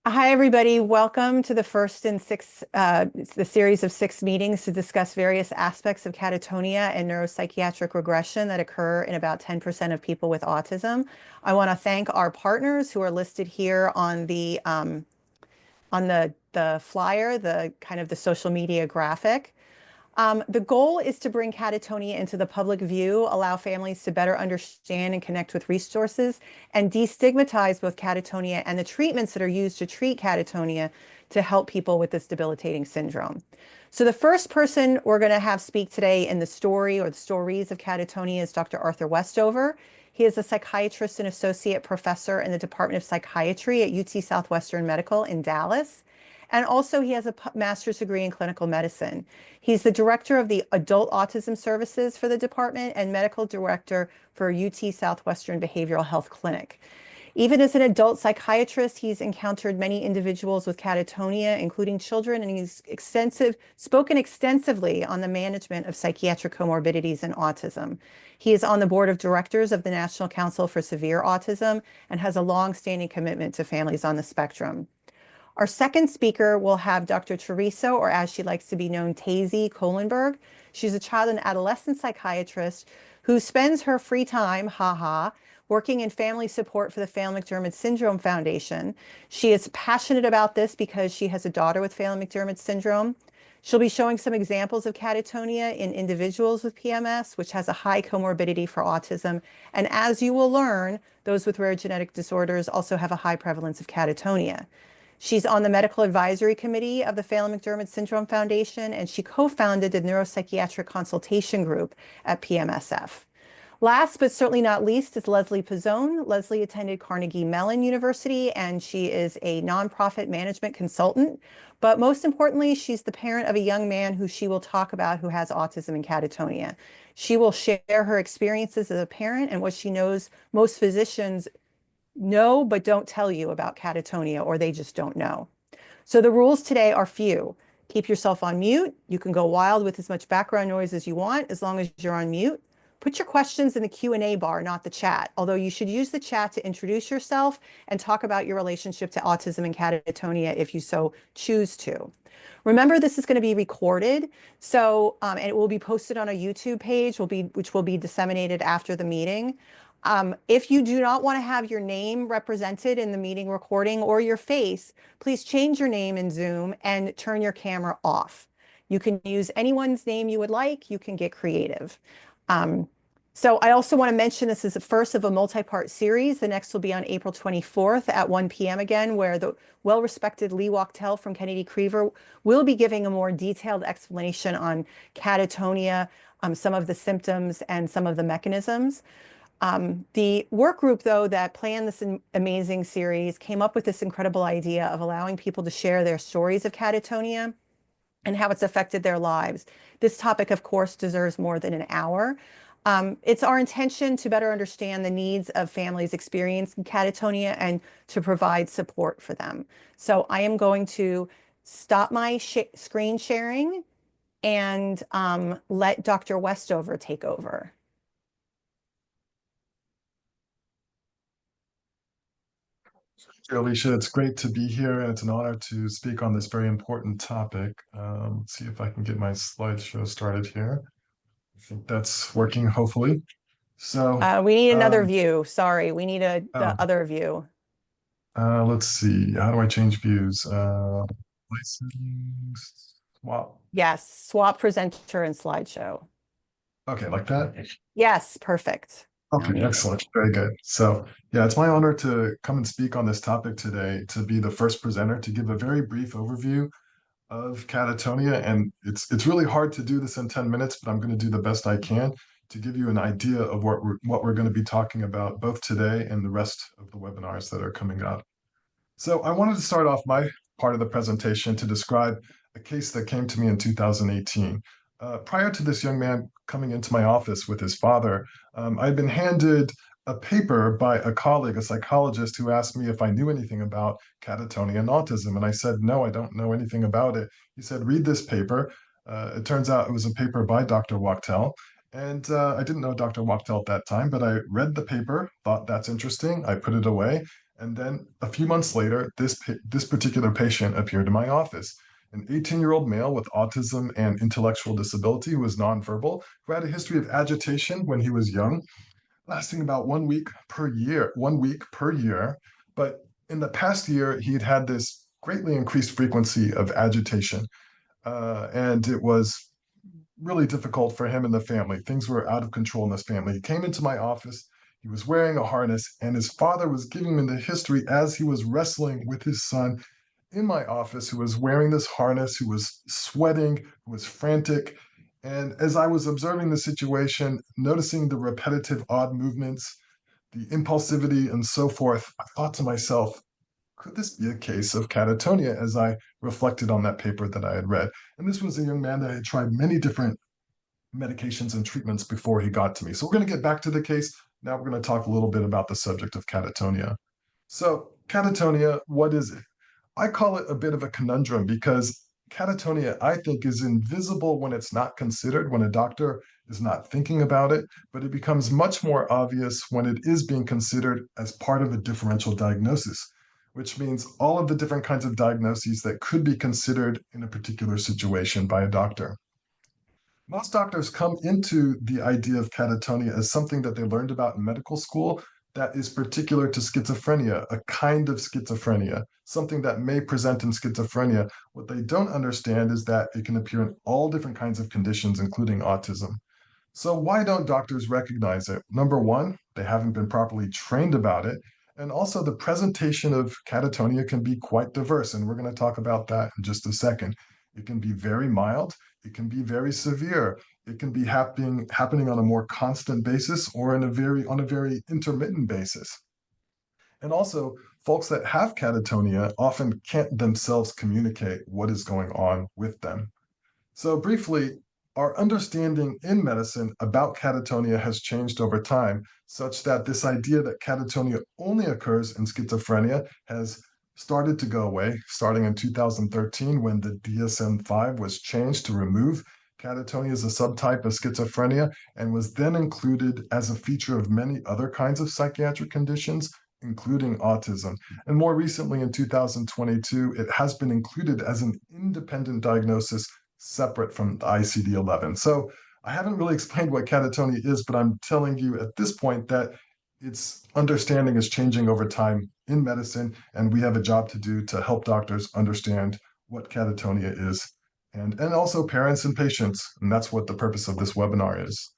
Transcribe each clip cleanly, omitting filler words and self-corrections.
Hi, everybody. Welcome to the first in the series of 6 meetings to discuss various aspects of catatonia and neuropsychiatric regression that occur in about 10% of people with autism. I want to thank our partners who are listed here on the flyer, the kind of the social media graphic. The goal is to bring catatonia into the public view, allow families to better understand and connect with resources, and destigmatize both catatonia and the treatments that are used to treat catatonia to help people with this debilitating syndrome. So the first person we're going to have speak today in the story or the stories of catatonia is Dr. Arthur Westover. He is a psychiatrist and associate professor in the Department of Psychiatry at UT Southwestern Medical in Dallas. And also, he has a master's degree in clinical medicine. He's the director of the adult autism services for the department and medical director for UT Southwestern Behavioral Health Clinic. Even as an adult psychiatrist, he's encountered many individuals with catatonia, including children, and he's spoken extensively on the management of psychiatric comorbidities and autism. He is on the board of directors of the National Council for Severe Autism and has a long-standing commitment to families on the spectrum. Our second speaker will have Dr. Teresa, or as she likes to be known, Tazy Kohlenberg. She's a child and adolescent psychiatrist who spends her free time, haha, working in family support for the Phelan-McDermid Syndrome Foundation. She is passionate about this because she has a daughter with Phelan-McDermid syndrome. She'll be showing some examples of catatonia in individuals with PMS, which has a high comorbidity for autism. And as you will learn, those with rare genetic disorders also have a high prevalence of catatonia. She's on the medical advisory committee of the Phelan-McDermid Syndrome Foundation, and she co-founded the neuropsychiatric consultation group at PMSF. Last but certainly not least is Leslie Pizzone. Leslie attended Carnegie Mellon University, and she is a nonprofit management consultant. But most importantly, she's the parent of a young man who she will talk about who has autism and catatonia. She will share her experiences as a parent and what she knows most physicians know but don't tell you about catatonia, or they just don't know. So the rules today are few. Keep yourself on mute. You can go wild with as much background noise as you want, as long as you're on mute. Put your questions in the Q&A bar, not the chat, although you should use the chat to introduce yourself and talk about your relationship to autism and catatonia if you so choose to. Remember, this is going to be recorded, and it will be posted on a YouTube page, which will be disseminated after the meeting. If you do not want to have your name represented in the meeting recording or your face, please change your name in Zoom and turn your camera off. You can use anyone's name you would like. You can get creative. So I also want to mention this is the first of a multi-part series. The next will be on April 24th at 1 p.m. again, where the well-respected Lee Wachtel from Kennedy Crever will be giving a more detailed explanation on catatonia, some of the symptoms and some of the mechanisms. The work group, though, that planned this amazing series came up with this incredible idea of allowing people to share their stories of catatonia and how it's affected their lives. This topic, of course, deserves more than an hour. It's our intention to better understand the needs of families experiencing catatonia and to provide support for them. So I am going to stop my screen sharing and let Dr. Westover take over. Alicia, it's great to be here, and it's an honor to speak on this very important topic. Let's see if I can get my slideshow started here. I think that's working, hopefully. So, We need another um, view. Sorry, we need oh, the other view. let's see. How do I change views? License, swap. Yes, swap presenter and slideshow. Okay, like that? Yes, perfect. Now Okay, me. excellent. Very good. So, yeah, it's my honor to come and speak on this topic today, to be the first presenter, to give a very brief overview of catatonia, and it's really hard to do this in 10 minutes, but I'm going to do the best I can to give you an idea of what we're going to be talking about both today and the rest of the webinars that are coming up. So I wanted to start off my part of the presentation to describe a case that came to me in 2018. Prior to this young man coming into my office with his father, I'd been handed a paper by a colleague, a psychologist, who asked me if I knew anything about catatonia and autism. And I said, no, I don't know anything about it. He said, read this paper. It turns out it was a paper by Dr. Wachtel. And I didn't know Dr. Wachtel at that time, but I read the paper, thought that's interesting. I put it away. And then a few months later, this particular patient appeared in my office. An 18-year-old male with autism and intellectual disability who was nonverbal, who had a history of agitation when he was young, lasting about 1 week per year, 1 week per year. But in the past year, he'd had this greatly increased frequency of agitation. And it was really difficult for him and the family. Things were out of control in this family. He came into my office. He was wearing a harness, and his father was giving him the history as he was wrestling with his son in my office, who was wearing this harness, who was sweating, who was frantic. And as I was observing the situation, noticing the repetitive odd movements, the impulsivity, and so forth, I thought to myself, could this be a case of catatonia as I reflected on that paper that I had read? And this was a young man that had tried many different medications and treatments before he got to me. So we're going to get back to the case. Now we're going to talk a little bit about the subject of catatonia. So, catatonia, what is it? I call it a bit of a conundrum because catatonia, I think, is invisible when it's not considered, when a doctor is not thinking about it, but it becomes much more obvious when it is being considered as part of a differential diagnosis, which means all of the different kinds of diagnoses that could be considered in a particular situation by a doctor. Most doctors come into the idea of catatonia as something that they learned about in medical school that is particular to schizophrenia, a kind of schizophrenia, something that may present in schizophrenia. What they don't understand is that it can appear in all different kinds of conditions, including autism. So, why don't doctors recognize it? Number one, they haven't been properly trained about it. And also, the presentation of catatonia can be quite diverse. And we're going to talk about that in just a second. It can be very mild, it can be very severe, it can be happening on a more constant basis or on a very intermittent basis. And also, folks that have catatonia often can't themselves communicate what is going on with them. So, briefly, our understanding in medicine about catatonia has changed over time, such that this idea that catatonia only occurs in schizophrenia has started to go away, starting in 2013 when the DSM 5 was changed to remove catatonia as a subtype of schizophrenia and was then included as a feature of many other kinds of psychiatric conditions, including autism. And more recently, in 2022, it has been included as an independent diagnosis separate from the ICD-11. So I haven't really explained what catatonia is, but I'm telling you at this point that its understanding is changing over time in medicine, and we have a job to do to help doctors understand what catatonia is, and also parents and patients. And that's what the purpose of this webinar is.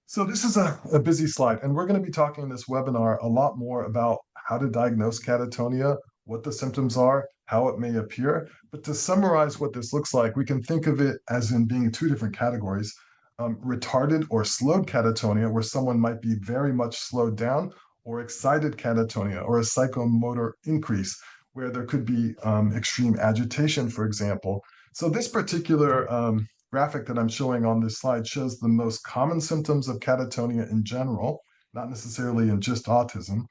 So this is a busy slide, and we're going to be talking in this webinar a lot more about how to diagnose catatonia, what the symptoms are, how it may appear. But to summarize what this looks like, we can think of it as in being two different categories. Retarded or slowed catatonia, where someone might be very much slowed down, or excited catatonia, or a psychomotor increase, where there could be extreme agitation, for example. So this particular graphic that I'm showing on this slide shows the most common symptoms of catatonia in general, not necessarily in just autism.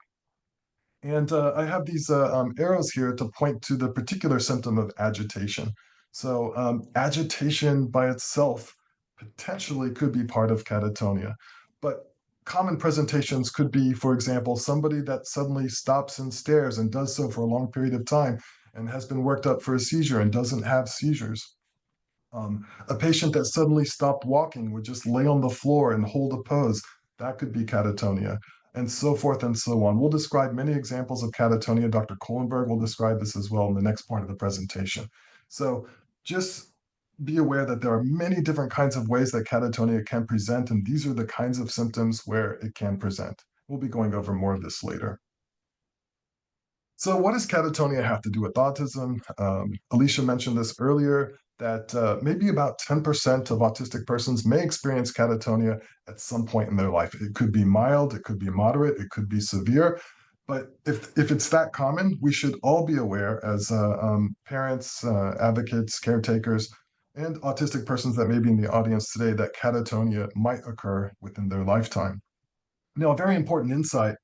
And I have these arrows here to point to the particular symptom of agitation. So agitation by itself potentially could be part of catatonia, but common presentations could be, for example, somebody that suddenly stops and stares and does so for a long period of time and has been worked up for a seizure and doesn't have seizures. A patient that suddenly stopped walking would just lay on the floor and hold a pose. That could be catatonia, and so forth and so on. We'll describe many examples of catatonia. Dr. Kohlenberg will describe this as well in the next part of the presentation. So just be aware that there are many different kinds of ways that catatonia can present, and these are the kinds of symptoms where it can present. We'll be going over more of this later. So, what does catatonia have to do with autism? Alicia mentioned this earlier that maybe about 10% of autistic persons may experience catatonia at some point in their life. It could be mild, it could be moderate, it could be severe. But if it's that common, we should all be aware as parents, advocates, caretakers, and autistic persons that may be in the audience today that catatonia might occur within their lifetime. Now, a very important insight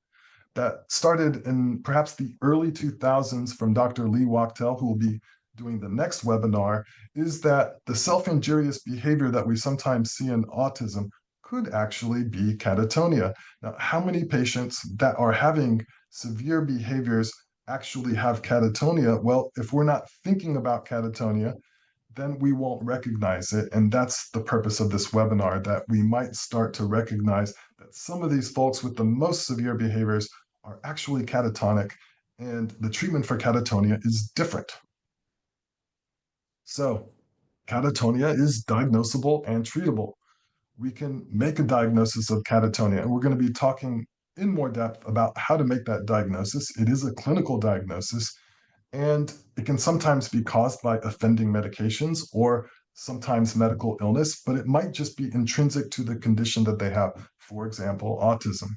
that started in perhaps the early 2000s from Dr. Lee Wachtel, who will be doing the next webinar, is that the self-injurious behavior that we sometimes see in autism could actually be catatonia. Now, how many patients that are having severe behaviors actually have catatonia? Well, if we're not thinking about catatonia, then we won't recognize it. And that's the purpose of this webinar, that we might start to recognize that some of these folks with the most severe behaviors are actually catatonic, and the treatment for catatonia is different. So, catatonia is diagnosable and treatable. We can make a diagnosis of catatonia, and we're going to be talking in more depth about how to make that diagnosis. It is a clinical diagnosis, and it can sometimes be caused by offending medications or sometimes medical illness, but it might just be intrinsic to the condition that they have, for example, autism.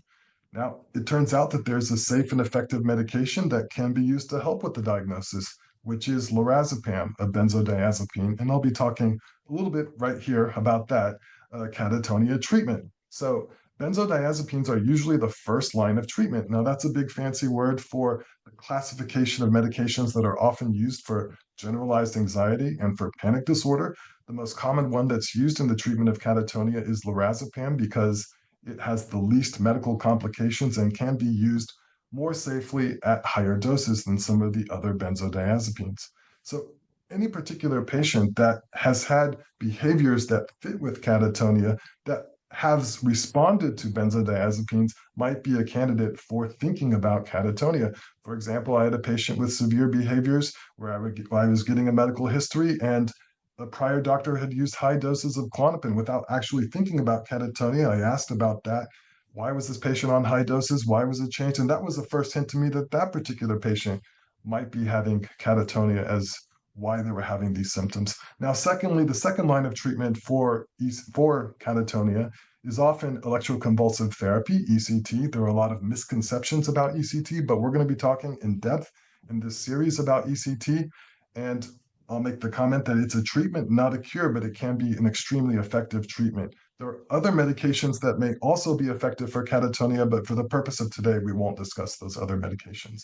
Now, it turns out that there's a safe and effective medication that can be used to help with the diagnosis, which is lorazepam, a benzodiazepine. And I'll be talking a little bit right here about that catatonia treatment. So, benzodiazepines are usually the first line of treatment. Now, that's a big fancy word for the classification of medications that are often used for generalized anxiety and for panic disorder. The most common one that's used in the treatment of catatonia is lorazepam because it has the least medical complications and can be used more safely at higher doses than some of the other benzodiazepines. So, any particular patient that has had behaviors that fit with catatonia that has responded to benzodiazepines might be a candidate for thinking about catatonia. For example, I had a patient with severe behaviors where I was getting a medical history, and a prior doctor had used high doses of Klonopin without actually thinking about catatonia. I asked about that. Why was this patient on high doses? Why was it changed? And that was the first hint to me that that particular patient might be having catatonia as why they were having these symptoms. Now, secondly, the second line of treatment for catatonia is often electroconvulsive therapy, ECT. There are a lot of misconceptions about ECT, but we're going to be talking in depth in this series about ECT. And I'll make the comment that it's a treatment, not a cure, but it can be an extremely effective treatment. There are other medications that may also be effective for catatonia, but for the purpose of today, we won't discuss those other medications.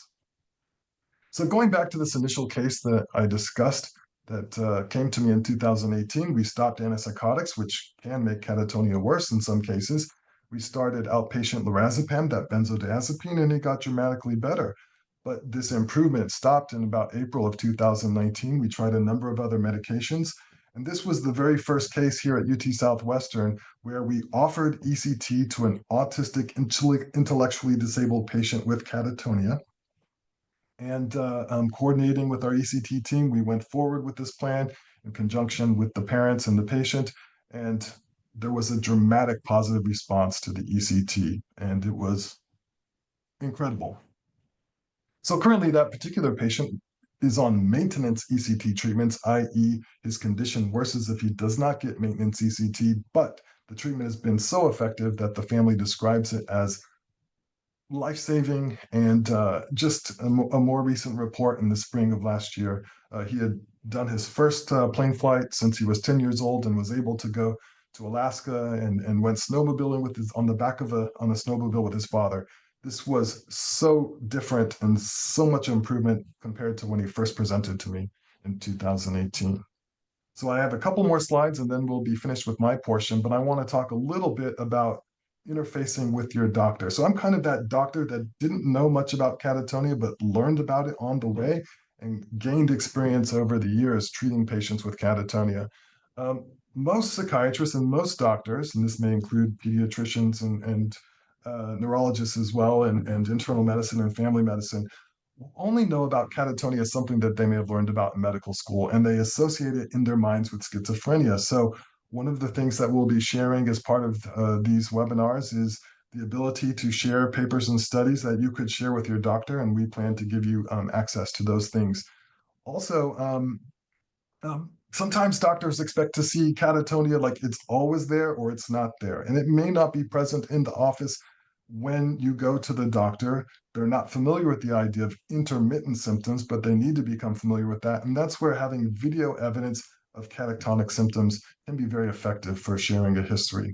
So going back to this initial case that I discussed that came to me in 2018, we stopped antipsychotics, which can make catatonia worse in some cases. We started outpatient lorazepam, that benzodiazepine, and it got dramatically better. But this improvement stopped in about April of 2019. We tried a number of other medications. And this was the very first case here at UT Southwestern where we offered ECT to an autistic, intellectually disabled patient with catatonia. And coordinating with our ECT team, we went forward with this plan in conjunction with the parents and the patient. And there was a dramatic positive response to the ECT, and it was incredible. So currently, that particular patient is on maintenance ECT treatments, i.e., his condition worsens if he does not get maintenance ECT, but the treatment has been so effective that the family describes it as life-saving. And just a more recent report in the spring of last year, he had done his first plane flight since he was 10 years old and was able to go to Alaska and went snowmobiling with his on the back of on a snowmobile with his father. This was so different and so much improvement compared to when he first presented to me in 2018. So I have a couple more slides and then we'll be finished with my portion, but I want to talk a little bit about interfacing with your doctor. So I'm kind of that doctor that didn't know much about catatonia, but learned about it on the way and gained experience over the years treating patients with catatonia. Most psychiatrists and most doctors, and this may include pediatricians and neurologists as well, and internal medicine and family medicine, only know about catatonia as something that they may have learned about in medical school, and they associate it in their minds with schizophrenia. So one of the things that we'll be sharing as part of these webinars is the ability to share papers and studies that you could share with your doctor, and we plan to give you access to those things. Also, sometimes doctors expect to see catatonia like it's always there or it's not there, and it may not be present in the office when you go to the doctor. They're not familiar with the idea of intermittent symptoms, but they need to become familiar with that. And that's where having video evidence of catatonic symptoms can be very effective for sharing a history.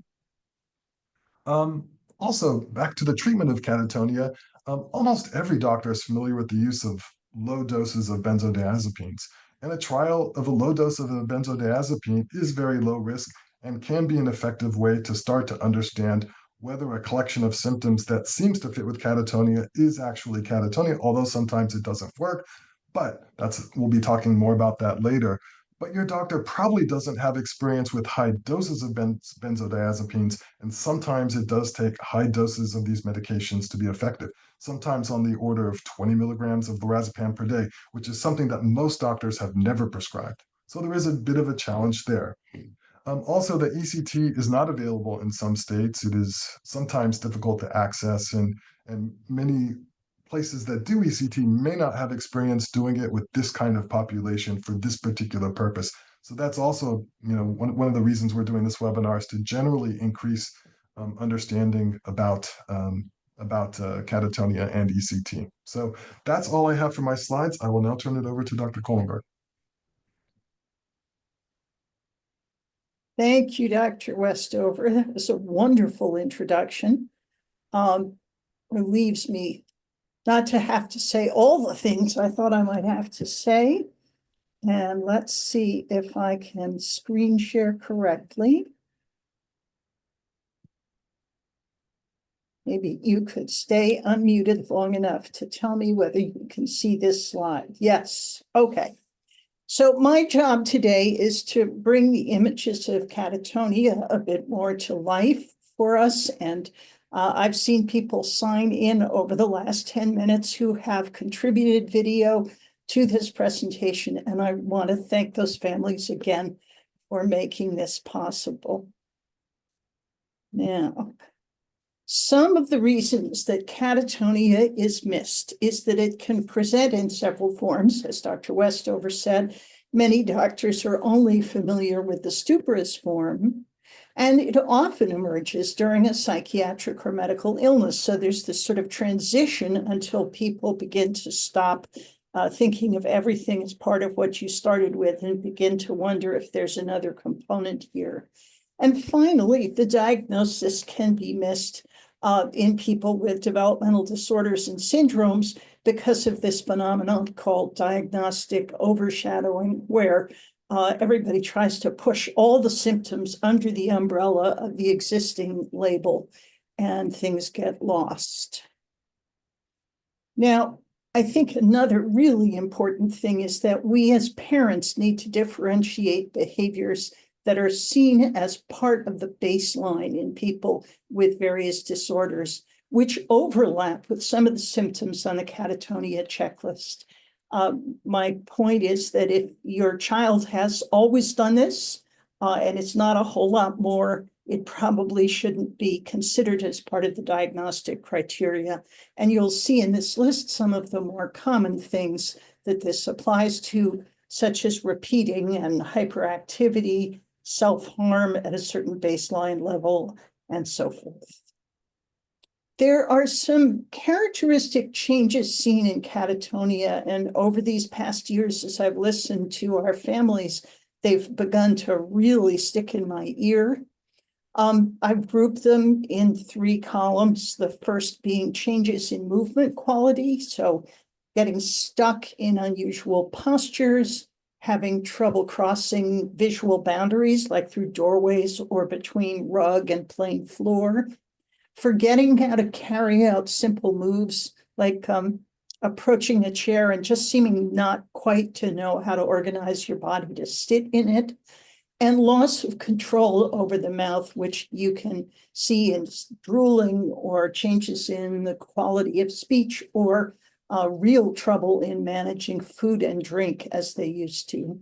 Also, back to the treatment of catatonia, almost every doctor is familiar with the use of low doses of benzodiazepines. And a trial of a low dose of a benzodiazepine is very low risk and can be an effective way to start to understand whether a collection of symptoms that seems to fit with catatonia is actually catatonia, although sometimes it doesn't work. But we'll be talking more about that later. But your doctor probably doesn't have experience with high doses of benzodiazepines, and sometimes it does take high doses of these medications to be effective, sometimes on the order of 20 milligrams of lorazepam per day, which is something that most doctors have never prescribed. So there is a bit of a challenge there. Also, the ECT is not available in some states. It is sometimes difficult to access, and many places that do ECT may not have experience doing it with this kind of population for this particular purpose. So that's also, one of the reasons we're doing this webinar is to generally increase understanding about catatonia and ECT. So that's all I have for my slides. I will now turn it over to Dr. Kohlenberg. Thank you, Dr. Westover. That was a wonderful introduction. Relieves me not to have to say all the things I thought I might have to say. And let's see if I can screen share correctly. Maybe you could stay unmuted long enough to tell me whether you can see this slide. Yes, okay. So my job today is to bring the images of catatonia a bit more to life for us. And I've seen people sign in over the last 10 minutes who have contributed video to this presentation. And I want to thank those families again for making this possible. Now, some of the reasons that catatonia is missed is that it can present in several forms, as Dr. Westover said. Many doctors are only familiar with the stuporous form, and it often emerges during a psychiatric or medical illness. So there's this sort of transition until people begin to stop thinking of everything as part of what you started with and begin to wonder if there's another component here. And finally, the diagnosis can be missed in people with developmental disorders and syndromes because of this phenomenon called diagnostic overshadowing, where everybody tries to push all the symptoms under the umbrella of the existing label, and things get lost. Now, I think another really important thing is that we as parents need to differentiate behaviors that are seen as part of the baseline in people with various disorders, which overlap with some of the symptoms on the catatonia checklist. My point is that if your child has always done this, and it's not a whole lot more, it probably shouldn't be considered as part of the diagnostic criteria. And you'll see in this list some of the more common things that this applies to, such as repeating and hyperactivity, self-harm at a certain baseline level, and so forth. There are some characteristic changes seen in catatonia, and over these past years, as I've listened to our families, they've begun to really stick in my ear. I've grouped them in 3 columns, the first being changes in movement quality, so getting stuck in unusual postures, having trouble crossing visual boundaries, like through doorways or between rug and plain floor, forgetting how to carry out simple moves like approaching a chair and just seeming not quite to know how to organize your body to sit in it, and loss of control over the mouth, which you can see in drooling or changes in the quality of speech, or real trouble in managing food and drink as they used to.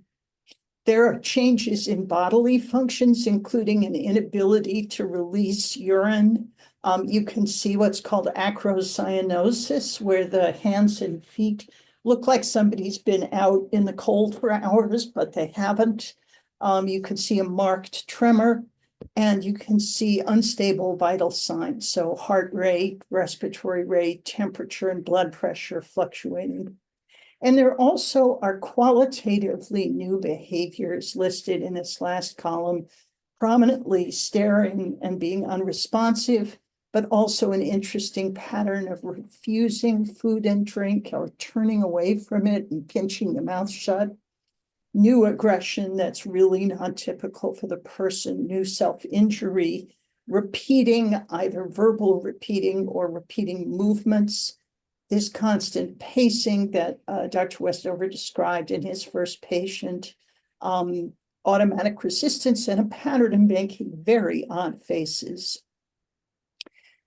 There are changes in bodily functions, including an inability to release urine. You can see what's called acrocyanosis, where the hands and feet look like somebody's been out in the cold for hours, but they haven't. You can see a marked tremor, and you can see unstable vital signs. So heart rate, respiratory rate, temperature, and blood pressure fluctuating. And there also are qualitatively new behaviors listed in this last column, prominently staring and being unresponsive, but also an interesting pattern of refusing food and drink or turning away from it and pinching the mouth shut. New aggression that's really not typical for the person, new self-injury, repeating, either verbal repeating or repeating movements, this constant pacing that Dr. Westover described in his first patient, automatic resistance, and a pattern of making very odd faces.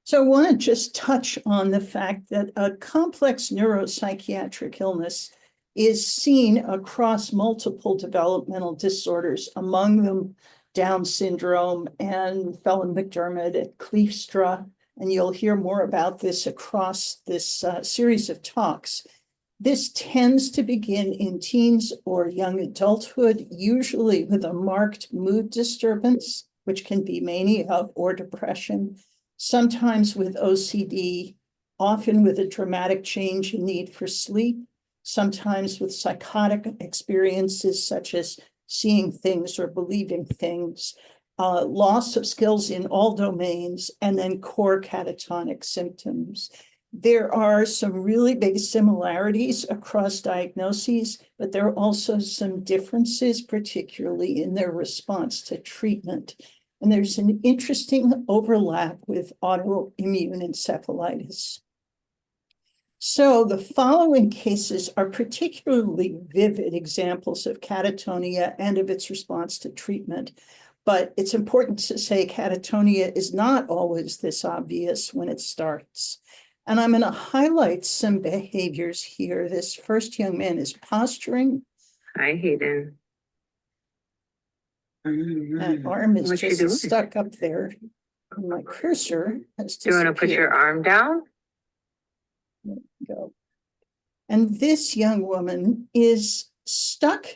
So I want to just touch on the fact that a complex neuropsychiatric illness is seen across multiple developmental disorders, among them Down syndrome and Phelan-McDermid and Kleefstra, and you'll hear more about this across this series of talks. This tends to begin in teens or young adulthood, usually with a marked mood disturbance, which can be mania or depression, sometimes with OCD, often with a dramatic change in need for sleep, sometimes with psychotic experiences such as seeing things or believing things, loss of skills in all domains, and then core catatonic symptoms. There are some really big similarities across diagnoses, but there are also some differences, particularly in their response to treatment. And there's an interesting overlap with autoimmune encephalitis. So the following cases are particularly vivid examples of catatonia and of its response to treatment. But it's important to say catatonia is not always this obvious when it starts. And I'm going to highlight some behaviors here. This first young man is posturing. Hi, Hayden. That arm is What you just doing? stuck up there. And my cursor has Do you want to put your disappeared. arm down? Go. And this young woman is stuck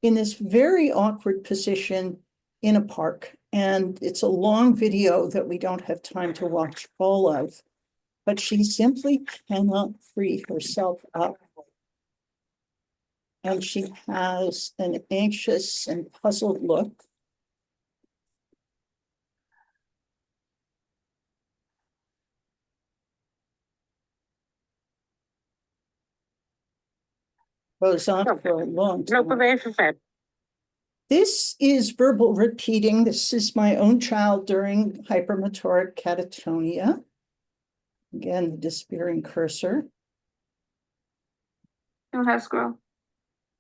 in this very awkward position in a park. And it's a long video that we don't have time to watch all of, but she simply cannot free herself up. And she has an anxious and puzzled look. Goes on for a long No, time. This is verbal repeating. This is my own child during hypermotoric catatonia. Again, the disappearing cursor. You don't have to scroll.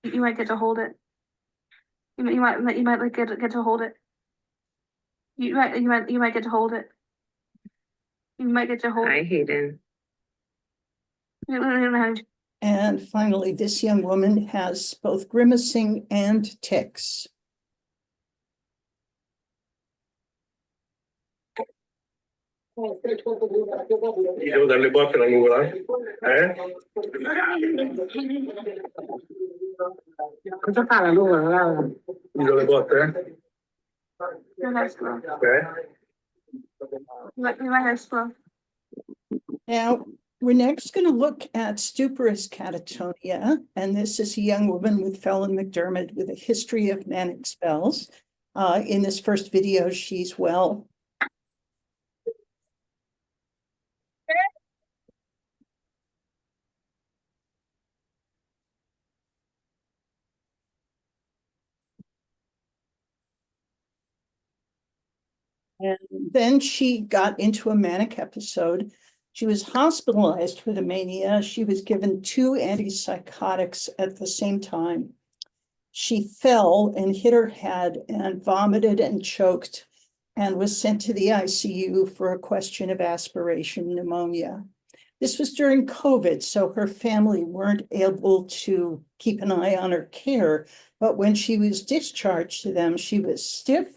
You might get to hold it. You might like get to hold it. You might get to hold it. You might get to hold Hi, it. Hayden. You don't have to- And finally, this young woman has both grimacing and tics. Devo darle botte alla nuvola? Cosa fa la luna, Laura? Gli do le botte? You don't have to scroll. Ok. You might have to scroll. Now, we're next going to look at stuporous catatonia, and this is a young woman with Phelan-McDermid with a history of manic spells. In this first video, she's well. And then she got into a manic episode. She was hospitalized for the mania. She was given 2 antipsychotics at the same time. She fell and hit her head and vomited and choked and was sent to the ICU for a question of aspiration pneumonia. This was during COVID, so her family weren't able to keep an eye on her care. But when she was discharged to them, she was stiff,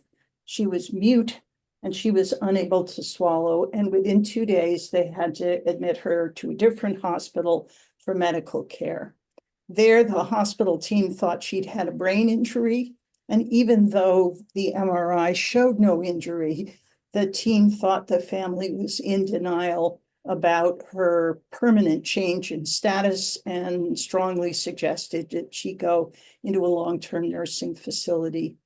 she was mute, and she was unable to swallow. And within 2 days, they had to admit her to a different hospital for medical care. There, the hospital team thought she'd had a brain injury. And even though the MRI showed no injury, the team thought the family was in denial about her permanent change in status and strongly suggested that she go into a long-term nursing facility.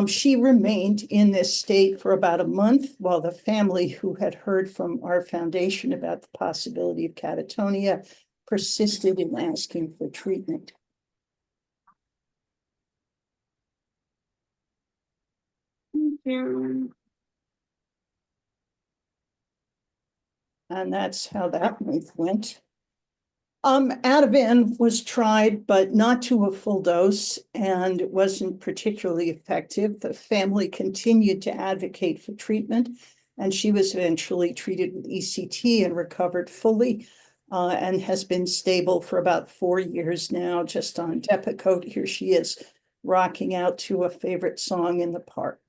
She remained in this state for about a month while the family, who had heard from our foundation about the possibility of catatonia, persisted in asking for treatment. Thank you. And that's how that went. Ativan was tried, but not to a full dose, and it wasn't particularly effective. The family continued to advocate for treatment, and she was eventually treated with ECT and recovered fully, and has been stable for about 4 years now, just on Depakote. Here she is, rocking out to a favorite song in the park.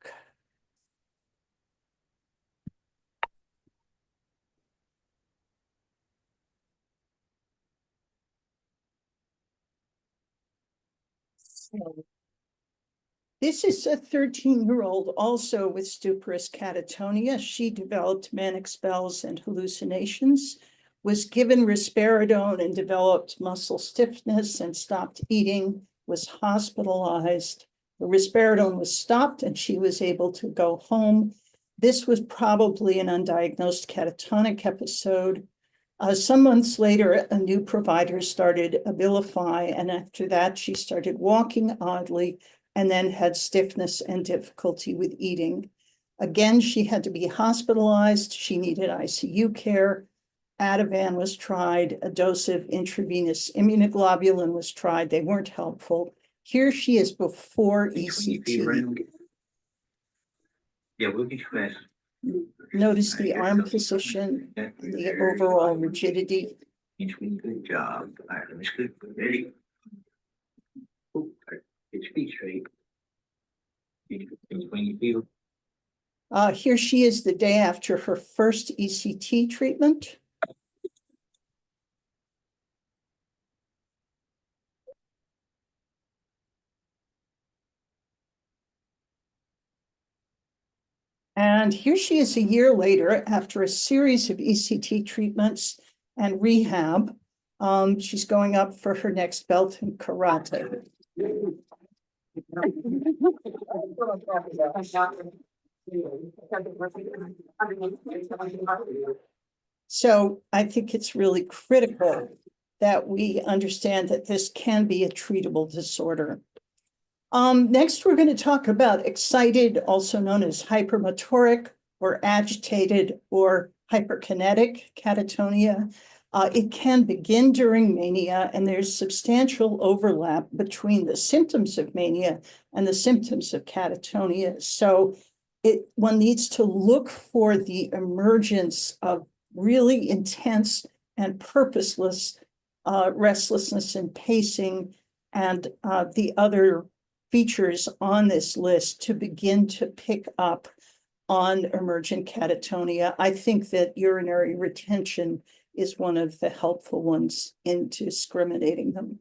This is a 13-year-old also with Stuporous catatonia. She developed manic spells and hallucinations, was given risperidone and developed muscle stiffness and stopped eating, was hospitalized. The risperidone was stopped and she was able to go home. This was probably an undiagnosed catatonic episode. Some months later, a new provider started Abilify, and after that, she started walking oddly and then had stiffness and difficulty with eating. Again, she had to be hospitalized. She needed ICU care. Ativan was tried. A dose of intravenous immunoglobulin was tried. They weren't helpful. Here she is before ECT. Yeah, we'll be fast. Notice the arm position, the overall rigidity. Good job. All right, let me scoot. Ready? Get your feet straight. When you feel. Here she is the day after her first ECT treatment. And here she is a year later after a series of ECT treatments and rehab. She's going up for her next belt in karate. So I think it's really critical that we understand that this can be a treatable disorder. Next, we're going to talk about excited, also known as hypermotoric or agitated or hyperkinetic catatonia. It can begin during mania, and there's substantial overlap between the symptoms of mania and the symptoms of catatonia. So one needs to look for the emergence of really intense and purposeless restlessness and pacing, and the other features on this list to begin to pick up on emergent catatonia. I think that urinary retention is one of the helpful ones in discriminating them.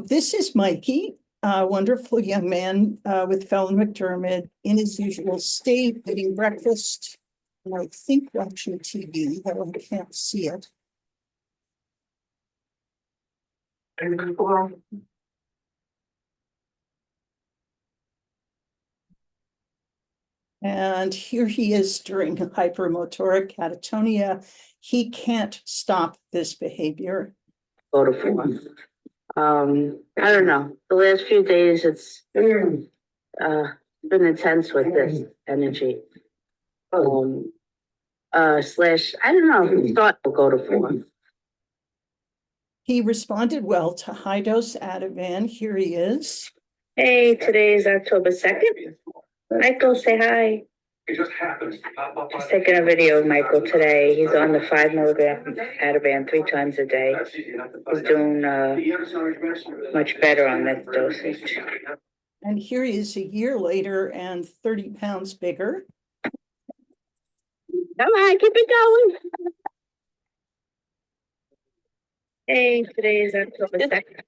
This is Mikey, a wonderful young man with Felon McDermott in his usual state, eating breakfast, and I think watching TV, though I can't see it. And here he is during hypermotoric catatonia. He can't stop this behavior. Go to 4. I don't know. The last few days, it's been intense with this energy. Slash, I don't know. Thought will go to 4. He responded well to high dose Ativan. Here he is. Hey, today is October 2nd. Michael, say hi. It just happens. Just taking a video of Michael today. He's on the 5 milligram Ativan 3 times a day. He's doing much better on that dosage. And here he is a year later and 30 pounds bigger. Come on, keep it going. Hey, today is October 2nd.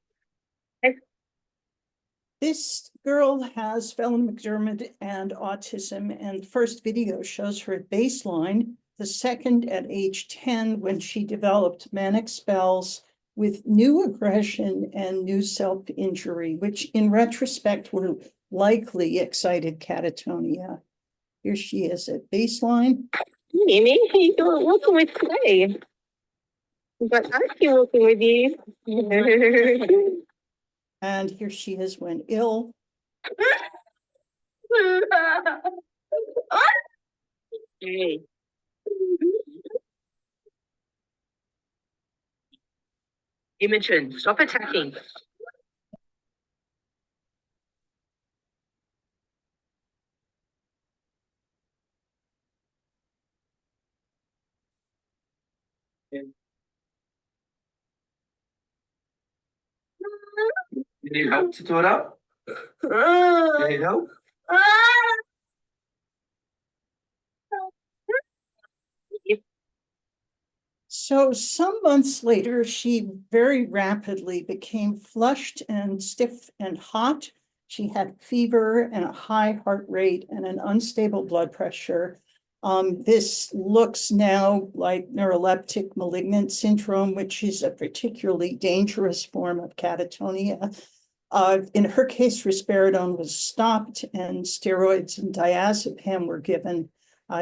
This girl has Felon McDermott and autism, and the first video shows her at baseline, the second at age 10 when she developed manic spells with new aggression and new self-injury, which in retrospect were likely excited catatonia. Here she is at baseline. Amy, how you doing? Working with today? But I keep working with you. And here she is when ill. Hey. Imogen, stop attacking. You need help to do it up? You need help? So some months later, she very rapidly became flushed and stiff and hot. She had fever and a high heart rate and an unstable blood pressure. This looks now like neuroleptic malignant syndrome, which is a particularly dangerous form of catatonia. In her case, risperidone was stopped and steroids and diazepam were given.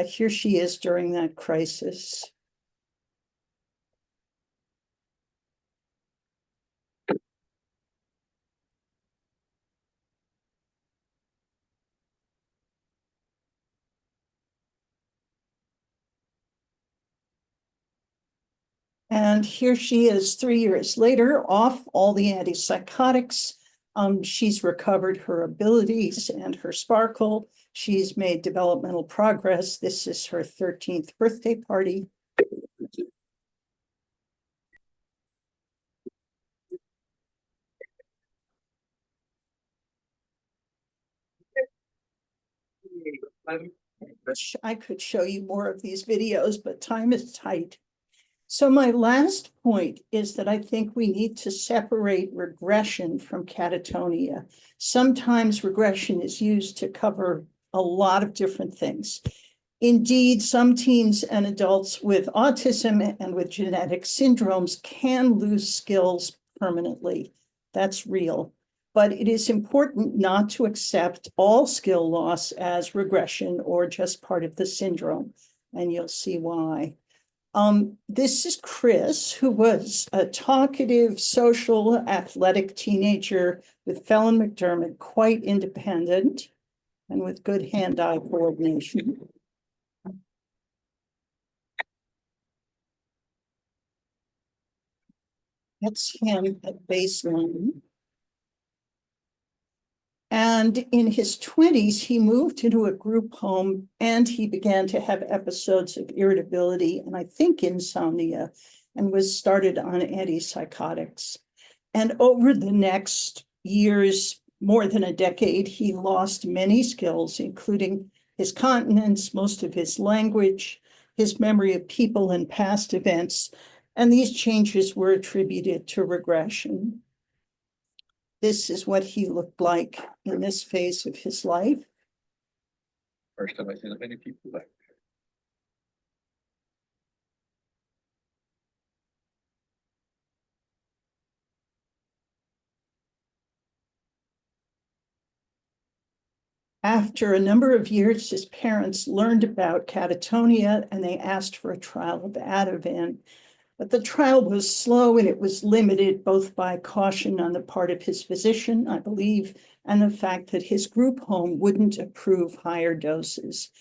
Here she is during that crisis. And here she is 3 years later, off all the antipsychotics. She's recovered her abilities and her sparkle. She's made developmental progress. This is her 13th birthday party. I could show you more of these videos, but time is tight. So my last point is that I think we need to separate regression from catatonia. Sometimes regression is used to cover a lot of different things. Indeed, some teens and adults with autism and with genetic syndromes can lose skills permanently. That's real. But it is important not to accept all skill loss as regression or just part of the syndrome. And you'll see why. This is Chris, who was a talkative, social, athletic teenager with Felon McDermott, quite independent and with good hand-eye coordination. That's him at baseline. And in his 20s, he moved into a group home and he began to have episodes of irritability and I think insomnia, and was started on antipsychotics. And over the next years, more than a decade, he lost many skills, including his continence, most of his language, his memory of people and past events. And these changes were attributed to regression. This is what he looked like in this phase of his life. First time I see that many people like. After a number of years, his parents learned about catatonia and they asked for a trial of Ativan. But the trial was slow and it was limited both by caution on the part of his physician, I believe, and the fact that his group home wouldn't approve higher doses.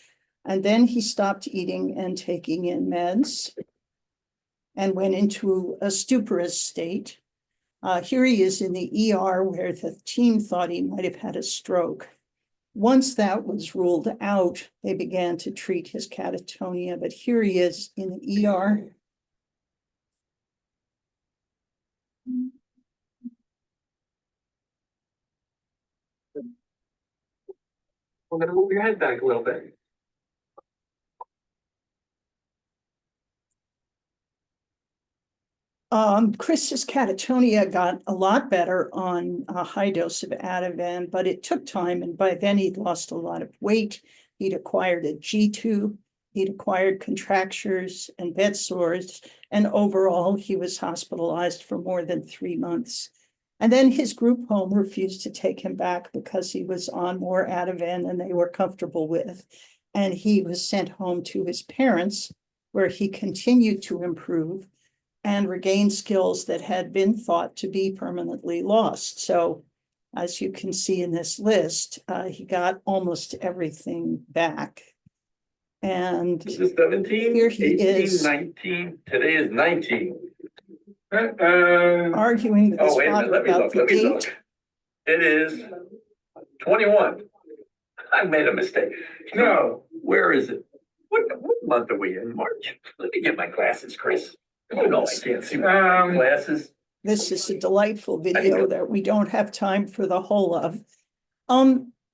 And then he stopped eating and taking in meds and went into a stuporous state. Here he is in the ER where the team thought he might have had a stroke. Once that was ruled out, they began to treat his catatonia, but here he is in the ER. I'm gonna move your head back a little bit. Chris's catatonia got a lot better on a high dose of Ativan, but it took time. And by then he'd lost a lot of weight. He'd acquired a G-tube. He'd acquired contractures and bed sores. And overall, he was hospitalized for more than 3 months. And then his group home refused to take him back because he was on more Ativan than they were comfortable with. And he was sent home to his parents, where he continued to improve and regain skills that had been thought to be permanently lost. So as you can see in this list, he got almost everything back. And This is 17, here he 18, is. 19, today is 19. arguing with his Oh, wait a father minute, let me about look, the let me date. look. It is 21. I made a mistake. No, where is it? What month are we in? March? Let me get my glasses, Chris. Oh, no, I can't see my glasses. This is a delightful I video think- that we don't have time for the whole of.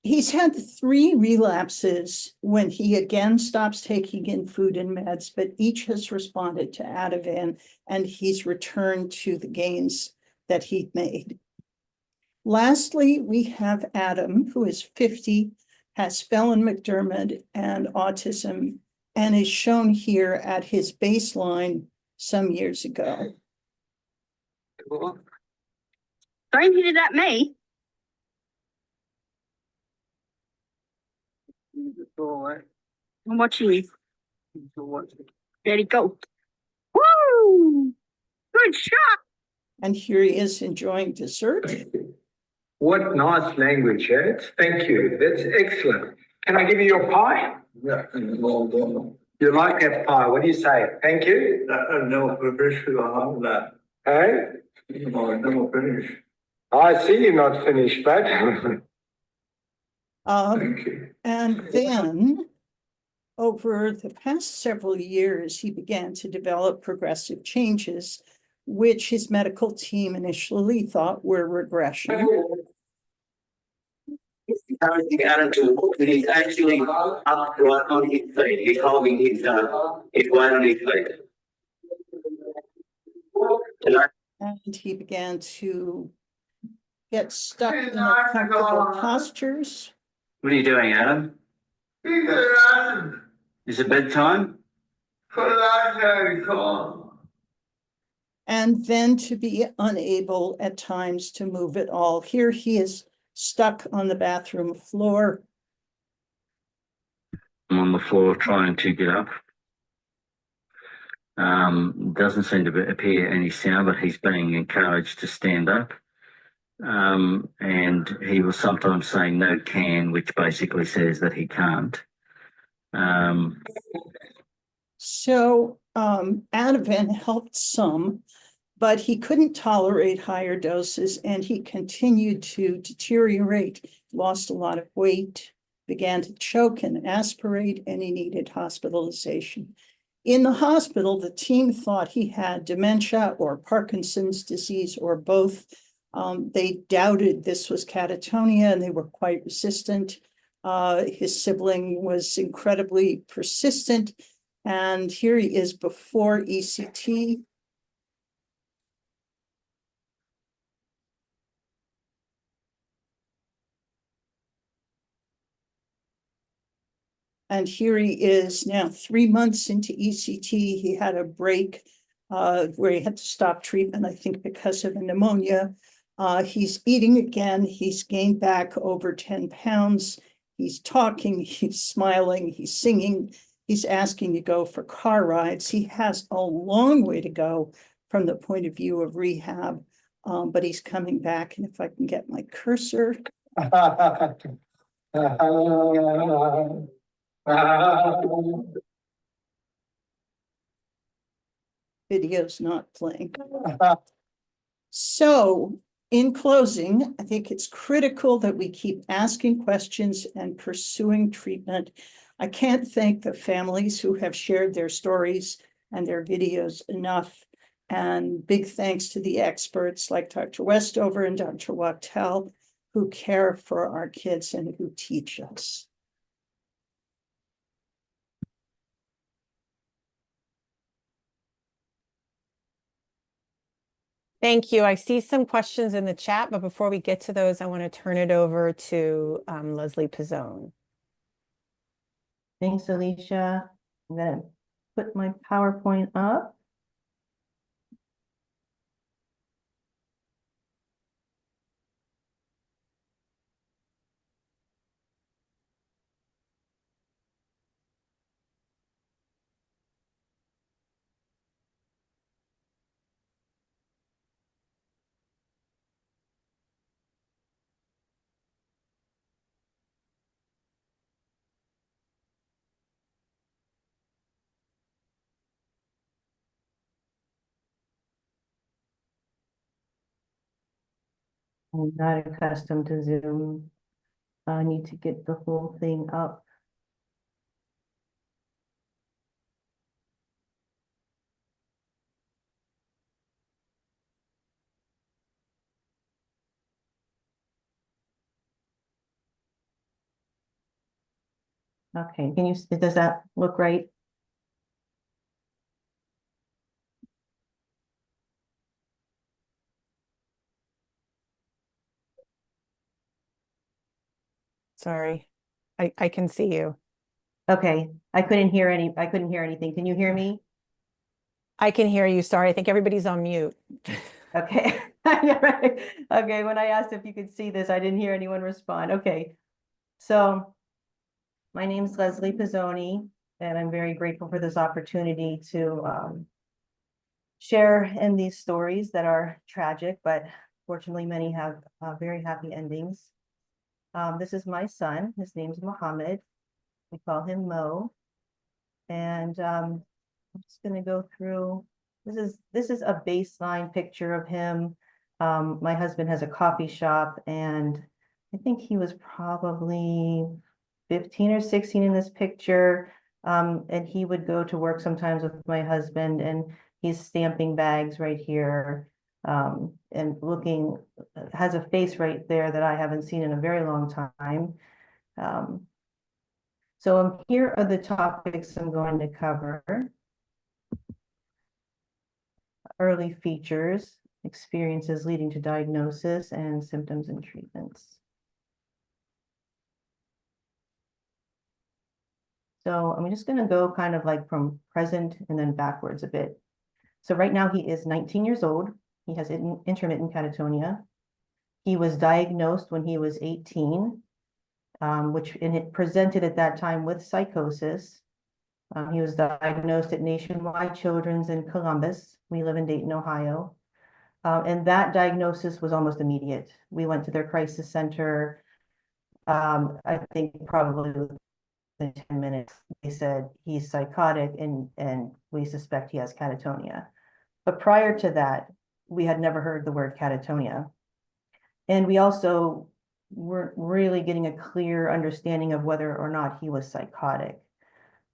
He's had 3 relapses when he again stops taking in food and meds, but each has responded to Ativan, and he's returned to the gains that he made. Lastly, we have Adam, who is 50, has Phelan-McDermid and autism, and is shown here at his baseline some years ago. Don't hit it at me. I'm watching you. Ready, go. Woo! Good shot. And here he is enjoying dessert. What nice language, eh? Thank you. That's excellent. Can I give you your pie? Yeah. You like that pie? What do you say? Thank you. No, that. Hey? No, finish. I see you're not finished, but Thank you. And then over the past several years, he began to develop progressive changes, which his medical team initially thought were regression. Encouraging Adam to walk, but he's actually upright on his feet. He's holding his weight on his feet. And he began to get stuck in uncomfortable postures. What are you doing, Adam? Is it bedtime? And then to be unable at times to move at all. Here he is stuck on the bathroom floor. I'm on the floor trying to get up. Doesn't seem to appear any sound, but he's being encouraged to stand up. And he will sometimes say no can, which basically says that he can't. So Ativan helped some, but he couldn't tolerate higher doses and he continued to deteriorate, lost a lot of weight, began to choke and aspirate, and he needed hospitalization. In the hospital, the team thought he had dementia or Parkinson's disease or both. They doubted this was catatonia and they were quite resistant. His sibling was incredibly persistent. And here he is before ECT. And here he is now 3 months into ECT. He had a break where he had to stop treatment, I think because of a pneumonia. He's eating again. He's gained back over 10 pounds. He's talking, he's smiling, he's singing, he's asking to go for car rides. He has a long way to go from the point of view of rehab, but he's coming back. And if I can get my cursor. Video's not playing. So in closing, I think it's critical that we keep asking questions and pursuing treatment. I can't thank the families who have shared their stories and their videos enough. And big thanks to the experts like Dr. Westover and Dr. Wachtel, who care for our kids and who teach us. Thank you. I see some questions in the chat, but before we get to those, I want to turn it over to Leslie Pizzone. Thanks, Alicia. I'm going to put my PowerPoint up. I'm not accustomed to Zoom. I need to get the whole thing up. Okay, does that look right? Sorry. I can see you. Okay, I couldn't hear anything. Can you hear me? I can hear you. Sorry. I think everybody's on mute. Okay. Yeah, right. Okay, when I asked if you could see this, I didn't hear anyone respond. Okay. So my name is Leslie Pizzoni, and I'm very grateful for this opportunity to share in these stories that are tragic, but fortunately many have very happy endings. This is my son. His name's Mohammed. We call him Mo. And I'm just going to go through. This is a baseline picture of him. My husband has a coffee shop, and I think he was probably 15 or 16 in this picture. And he would go to work sometimes with my husband, and he's stamping bags right here, and looking, has a face right there that I haven't seen in a very long time. So here are the topics I'm going to cover. Early features, experiences leading to diagnosis, and symptoms and treatments. So I'm just going to go kind of like from present and then backwards a bit. So right now he is 19 years old. He has intermittent catatonia. He was diagnosed when he was 18, and it presented at that time with psychosis. He was diagnosed at Nationwide Children's in Columbus. We live in Dayton, Ohio. And that diagnosis was almost immediate. We went to their crisis center. I think probably within 10 minutes, they said he's psychotic and we suspect he has catatonia. But prior to that, we had never heard the word catatonia. And we also weren't really getting a clear understanding of whether or not he was psychotic,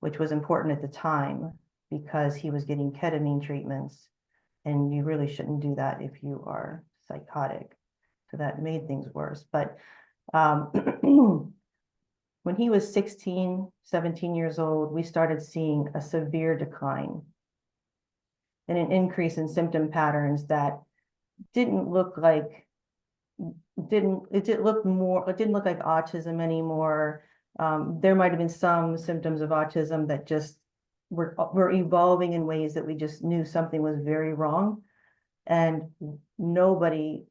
which was important at the time because he was getting ketamine treatments, and you really shouldn't do that if you are psychotic. So that made things worse. But when he was 16, 17 years old, we started seeing a severe decline and an increase in symptom patterns that didn't look like it didn't look like autism anymore. There might have been some symptoms of autism that just were evolving in ways that we just knew something was very wrong, and nobody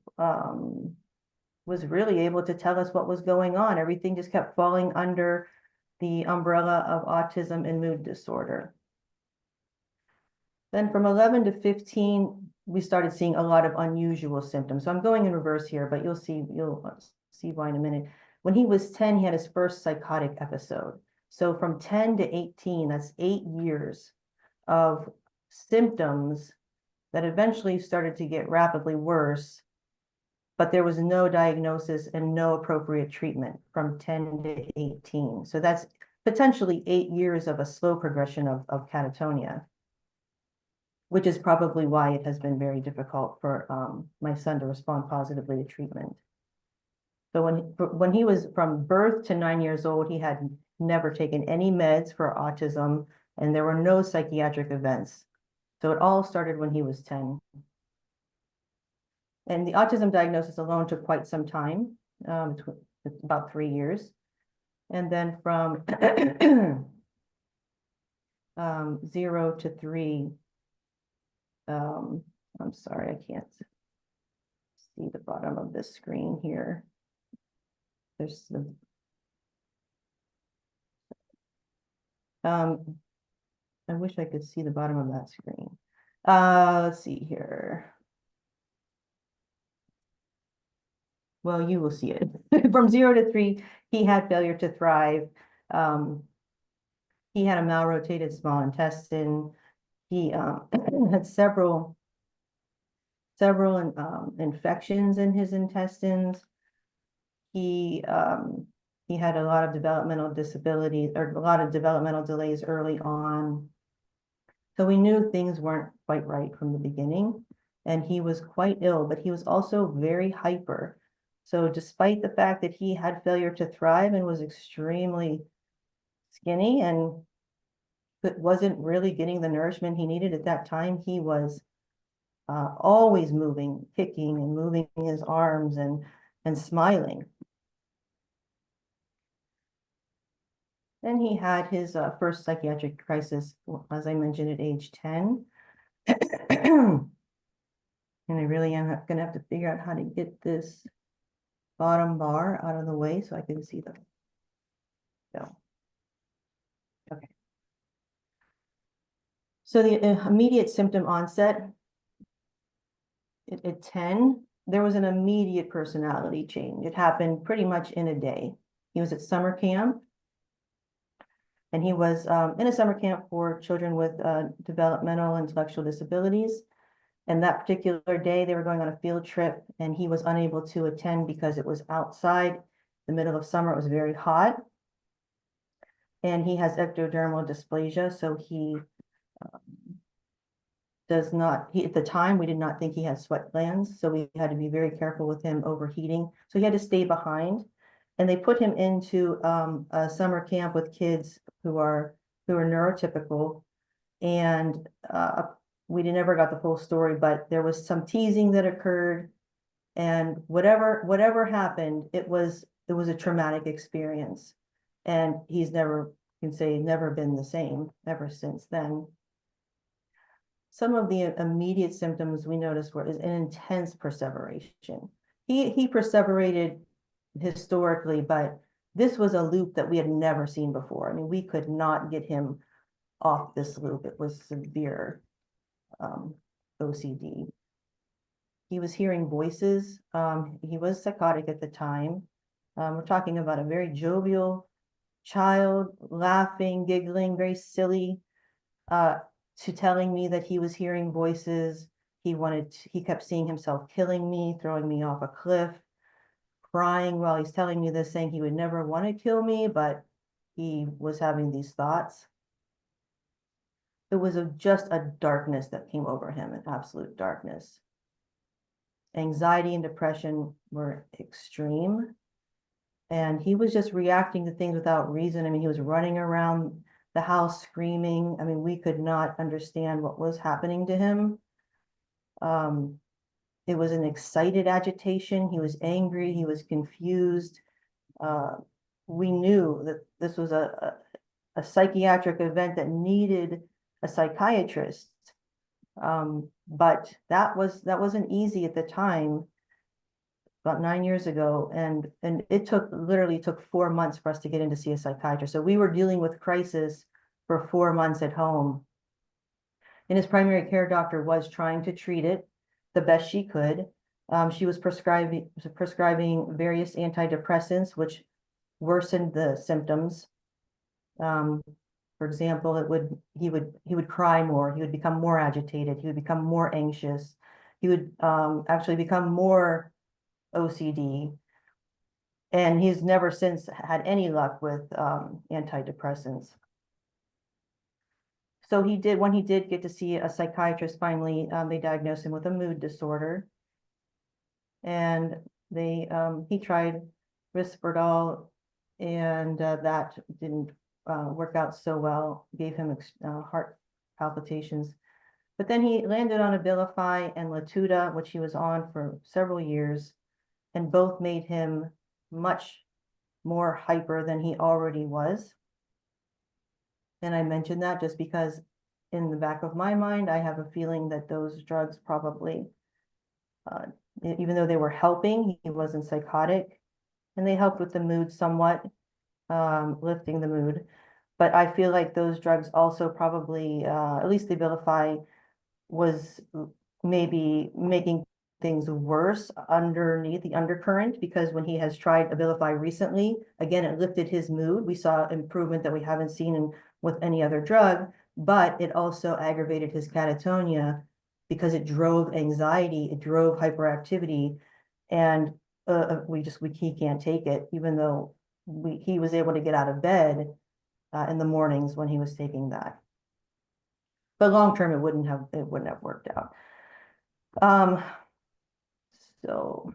was really able to tell us what was going on. Everything just kept falling under the umbrella of autism and mood disorder. Then from 11 to 15, we started seeing a lot of unusual symptoms. So I'm going in reverse here, but you'll see why in a minute. When he was 10, he had his first psychotic episode. So from 10 to 18, that's 8 years of symptoms that eventually started to get rapidly worse, but there was no diagnosis and no appropriate treatment from 10 to 18. So that's potentially 8 years of a slow progression of catatonia, which is probably why it has been very difficult for my son to respond positively to treatment. So when he was from birth to 9 years old, he had never taken any meds for autism, and there were no psychiatric events. So it all started when he was 10. And the autism diagnosis alone took quite some time, about 3 years. And then from 0 to 3, I'm sorry, I can't see the bottom of this screen here. There's the, I wish I could see the bottom of that screen. Let's see here. Well, you will see it. From 0 to 3, he had failure to thrive. He had a malrotated small intestine. He had several several infections in his intestines. He had a lot of developmental disabilities or a lot of developmental delays early on. So we knew things weren't quite right from the beginning, and he was quite ill, but he was also very hyper. So despite the fact that he had failure to thrive and was extremely skinny and wasn't really getting the nourishment he needed at that time, he was always moving, kicking and moving his arms and smiling. Then he had his first psychiatric crisis, as I mentioned, at age 10. And I really am going to have to figure out how to get this bottom bar out of the way so I can see them. So, okay. So the immediate symptom onset at 10, there was an immediate personality change. It happened pretty much in a day. He was at summer camp. And he was in a summer camp for children with developmental intellectual disabilities. And that particular day, they were going on a field trip, and he was unable to attend because it was outside, the middle of summer. It was very hot. And he has ectodermal dysplasia, so he does not, at the time, we did not think he had sweat glands, so we had to be very careful with him overheating. So he had to stay behind. And they put him into a summer camp with kids who are neurotypical. And we never got the full story, but there was some teasing that occurred. And whatever happened, it was a traumatic experience. And he's never been the same ever since then. Some of the immediate symptoms we noticed is an intense perseveration. He perseverated historically, but this was a loop that we had never seen before. I mean, we could not get him off this loop. It was severe OCD. He was hearing voices. He was psychotic at the time. We're talking about a very jovial child, laughing, giggling, very silly, to telling me that he was hearing voices. He kept seeing himself killing me, throwing me off a cliff, crying while he's telling me this, saying he would never want to kill me, but he was having these thoughts. It was just a darkness that came over him, an absolute darkness. Anxiety and depression were extreme, and he was just reacting to things without reason. I mean, he was running around the house screaming. I mean, we could not understand what was happening to him. It was an excited agitation. He was angry. He was confused. We knew that this was a psychiatric event that needed a psychiatrist. But that wasn't easy at the time, about 9 years ago. And it literally took 4 months for us to get in to see a psychiatrist. So we were dealing with crisis for 4 months at home. And his primary care doctor was trying to treat it the best she could. She was prescribing various antidepressants, which worsened the symptoms. For example, he would cry more. He would become more agitated. He would become more anxious. He would actually become more OCD. And he's never since had any luck with antidepressants. So when he did get to see a psychiatrist, finally, they diagnosed him with a mood disorder. And he tried Risperdal, and that didn't work out so well, gave him heart palpitations. But then he landed on Abilify and Latuda, which he was on for several years, and both made him much more hyper than he already was. And I mentioned that just because in the back of my mind, I have a feeling that those drugs probably, even though they were helping, he wasn't psychotic, and they helped with the mood somewhat, lifting the mood. But I feel like those drugs also probably, at least the Abilify, was maybe making things worse underneath the undercurrent, because when he has tried Abilify recently, again, it lifted his mood. We saw improvement that we haven't seen with any other drug, but it also aggravated his catatonia because it drove anxiety, it drove hyperactivity, and he can't take it, even though he was able to get out of bed in the mornings when he was taking that. But long term, it wouldn't have worked out. So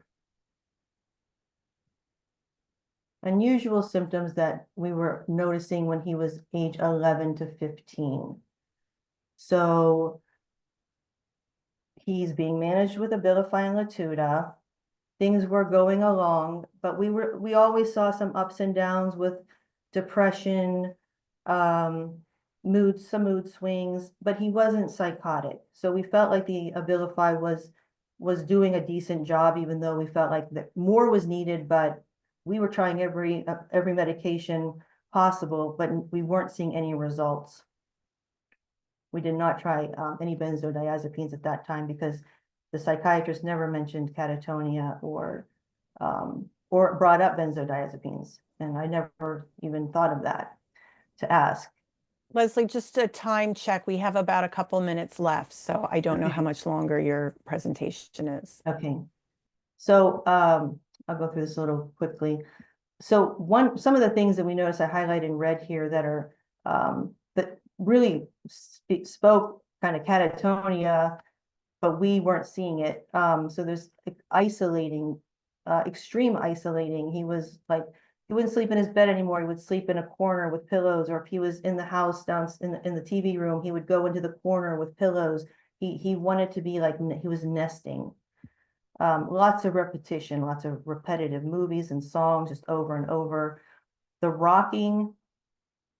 unusual symptoms that we were noticing when he was age 11 to 15. So he's being managed with Abilify and Latuda. Things were going along, but we always saw some ups and downs with depression, some mood swings, but he wasn't psychotic. So we felt like the Abilify was doing a decent job, even though we felt like that more was needed, but we were trying every medication possible, but we weren't seeing any results. We did not try any benzodiazepines at that time because the psychiatrist never mentioned catatonia or brought up benzodiazepines, and I never even thought of that to ask. Leslie, just a time check. We have about a couple minutes left, so I don't know how much longer your presentation is. Okay. So I'll go through this a little quickly. So some of the things that we noticed I highlight in red here that are that really spoke kind of catatonia, but we weren't seeing it. So there's isolating, extreme isolating. He was like, he wouldn't sleep in his bed anymore. He would sleep in a corner with pillows, or if he was in the house down in the TV room, he would go into the corner with pillows. He wanted to be like, he was nesting. Lots of repetition, lots of repetitive movies and songs just over and over. The rocking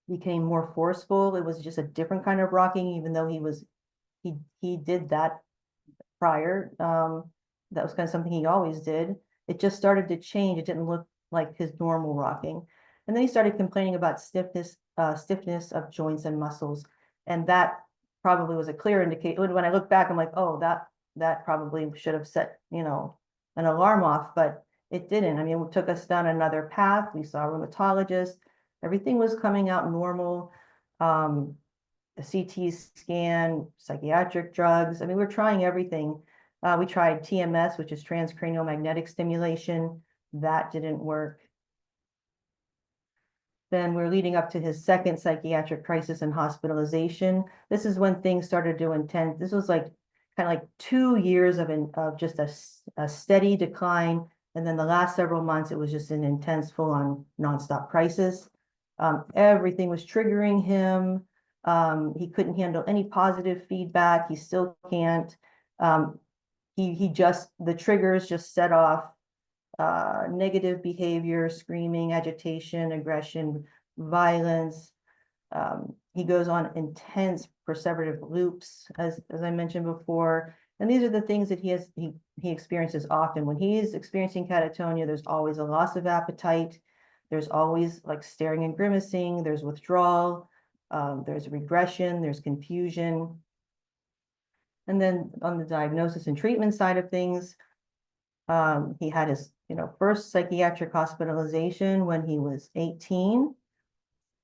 became more forceful. It was just a different kind of rocking, even though he did that prior. That was kind of something he always did. It just started to change. It didn't look like his normal rocking. And then he started complaining about stiffness of joints and muscles. And that probably was a clear indicator. When I look back, I'm like, oh, that probably should have set, an alarm off, but it didn't. I mean, it took us down another path. We saw a rheumatologist. Everything was coming out normal. A CT scan, psychiatric drugs. I mean, we're trying everything. We tried TMS, which is transcranial magnetic stimulation. That didn't work. Then we're leading up to his second psychiatric crisis and hospitalization. This is when things started to intend. This was like kind of like 2 years of just a steady decline. And then the last several months, it was just an intense, full-on, nonstop crisis. Everything was triggering him. He couldn't handle any positive feedback. He still can't. The triggers just set off negative behavior, screaming, agitation, aggression, violence. He goes on intense perseverative loops, as I mentioned before. And these are the things that he experiences often. When he's experiencing catatonia, there's always a loss of appetite. There's always like staring and grimacing. There's withdrawal. There's regression. There's confusion. And then on the diagnosis and treatment side of things, he had his first psychiatric hospitalization when he was 18.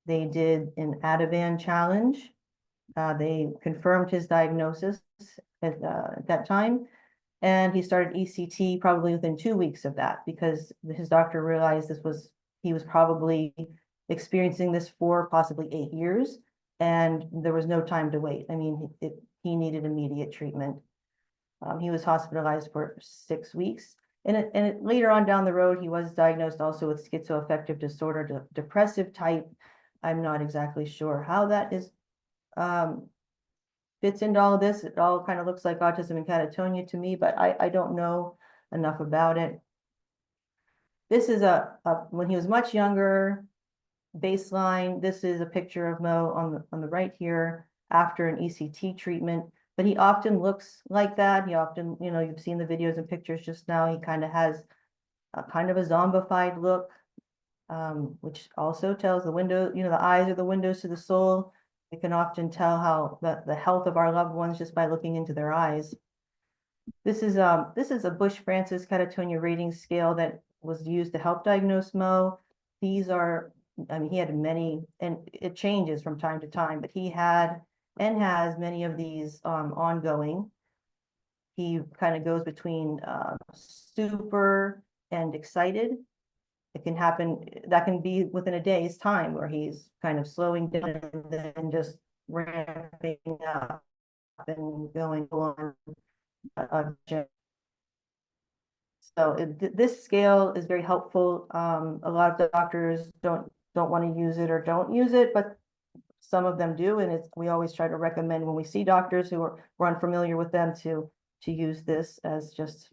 They did an Ativan challenge. They confirmed his diagnosis at that time, and he started ECT probably within 2 weeks of that, because his doctor realized he was probably experiencing this for possibly 8 years, and there was no time to wait. I mean, he needed immediate treatment. He was hospitalized for 6 weeks. And later on down the road, he was diagnosed also with schizoaffective disorder, depressive type. I'm not exactly sure how that is fits into all of this. It all kind of looks like autism and catatonia to me, but I don't know enough about it. This is when he was much younger, baseline. This is a picture of Mo on the right here after an ECT treatment. But he often looks like that. He often, you've seen the videos and pictures just now. He kind of has a kind of a zombified look, which also tells the eyes are the windows to the soul. We can often tell how the health of our loved ones just by looking into their eyes. This is a Bush-Francis catatonia rating scale that was used to help diagnose Mo. These are, he had many, and it changes from time to time, but he had and has many of these ongoing. He kind of goes between super and excited. It can happen, that can be within a day's time where he's kind of slowing down and then just ramping up and going on a so this scale is very helpful. A lot of the doctors don't want to use it or don't use it, but some of them do, and we always try to recommend when we see doctors who are unfamiliar with them to use this as just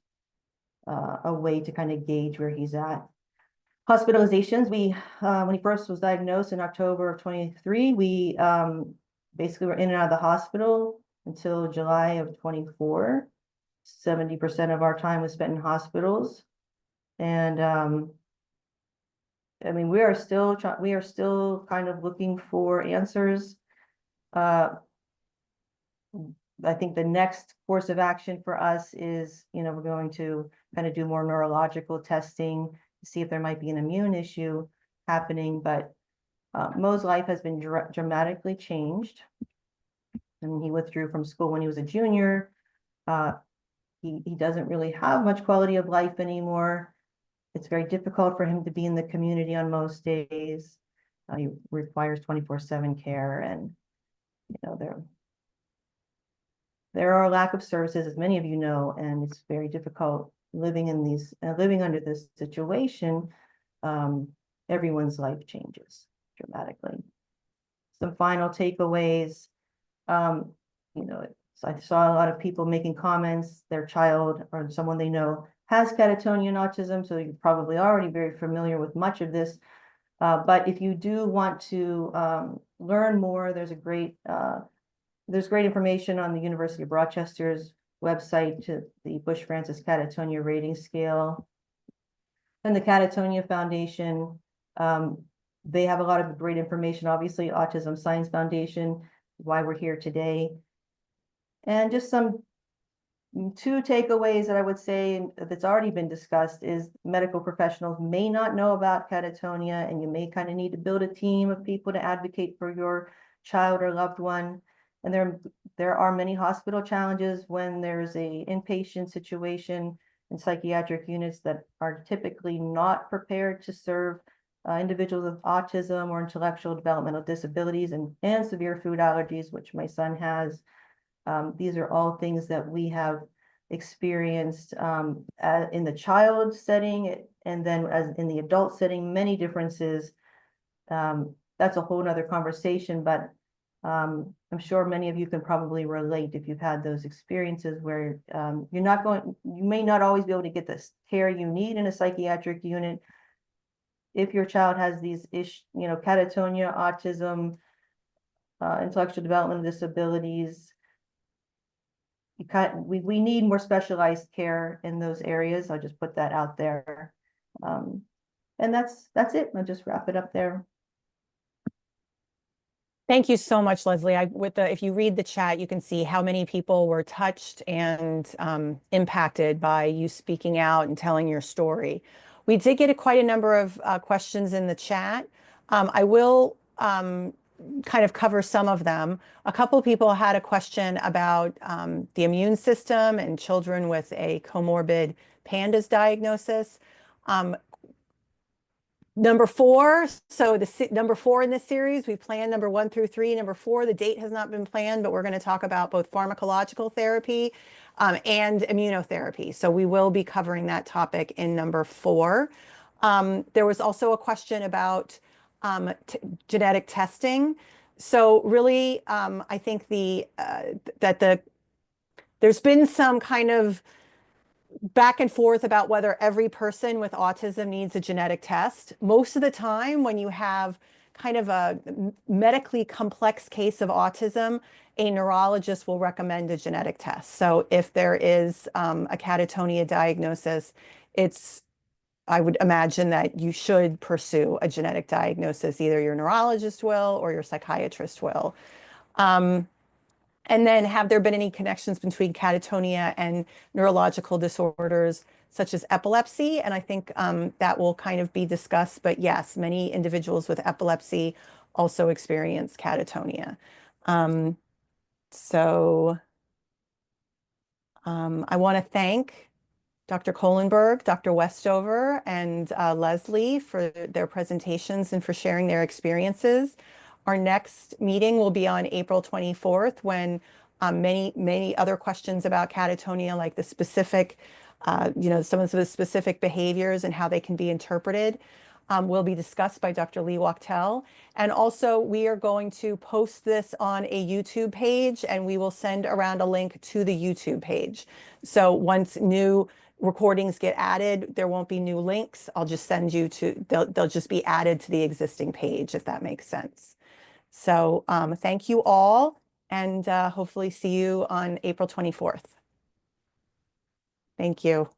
a way to kind of gauge where he's at. Hospitalizations, when he first was diagnosed in October of 23, we basically were in and out of the hospital until July of 24. 70% of our time was spent in hospitals. And I mean, we are still kind of looking for answers. I think the next course of action for us is, we're going to kind of do more neurological testing to see if there might be an immune issue happening. But Mo's life has been dramatically changed. I mean, he withdrew from school when he was a junior. He doesn't really have much quality of life anymore. It's very difficult for him to be in the community on most days. He requires 24/7 care, and there are a lack of services, as many of you know, and it's very difficult living under this situation. Everyone's life changes dramatically. Some final takeaways. I saw a lot of people making comments, their child or someone they know has catatonia and autism, so you're probably already very familiar with much of this. But if you do want to learn more, there's great information on the University of Rochester's website to the Bush Francis Catatonia Rating Scale. And the Catatonia Foundation, they have a lot of great information, obviously Autism Science Foundation, why we're here today. And just two takeaways that I would say that's already been discussed is medical professionals may not know about catatonia, and you may kind of need to build a team of people to advocate for your child or loved one. And there are many hospital challenges when there's a inpatient situation in psychiatric units that are typically not prepared to serve individuals with autism or intellectual developmental disabilities and severe food allergies, which my son has. These are all things that we have experienced in the child setting, and then as in the adult setting, many differences. That's a whole nother conversation, but I'm sure many of you can probably relate if you've had those experiences where you may not always be able to get the care you need in a psychiatric unit. If your child has these catatonia, autism, intellectual developmental disabilities, we need more specialized care in those areas. I'll just put that out there. And that's it. I'll just wrap it up there. Thank you so much, Leslie. If you read the chat, you can see how many people were touched and impacted by you speaking out and telling your story. We did get quite a number of questions in the chat. I will kind of cover some of them. A couple of people had a question about the immune system and children with a comorbid PANDAS diagnosis. Number 4, so number 4 in this series, we planned number 1 through 3. Number 4, the date has not been planned, but we're going to talk about both pharmacological therapy and immunotherapy. So we will be covering that topic in number 4. There was also a question about genetic testing. So really, I think there's been some kind of back and forth about whether every person with autism needs a genetic test. Most of the time, when you have kind of a medically complex case of autism, a neurologist will recommend a genetic test. So if there is a catatonia diagnosis, I would imagine that you should pursue a genetic diagnosis. Either your neurologist will or your psychiatrist will. And then, have there been any connections between catatonia and neurological disorders such as epilepsy? And I think that will kind of be discussed. But yes, many individuals with epilepsy also experience catatonia. I want to thank Dr. Kohlenberg, Dr. Westover, and Leslie for their presentations and for sharing their experiences. Our next meeting will be on April 24th when many other questions about catatonia, like the specific, some of the specific behaviors and how they can be interpreted, will be discussed by Dr. Lee Wachtel. And also, we are going to post this on a YouTube page, and we will send around a link to the YouTube page. So once new recordings get added, there won't be new links. I'll just send you to, they'll just be added to the existing page, if that makes sense. So thank you all, and hopefully see you on April 24th. Thank you.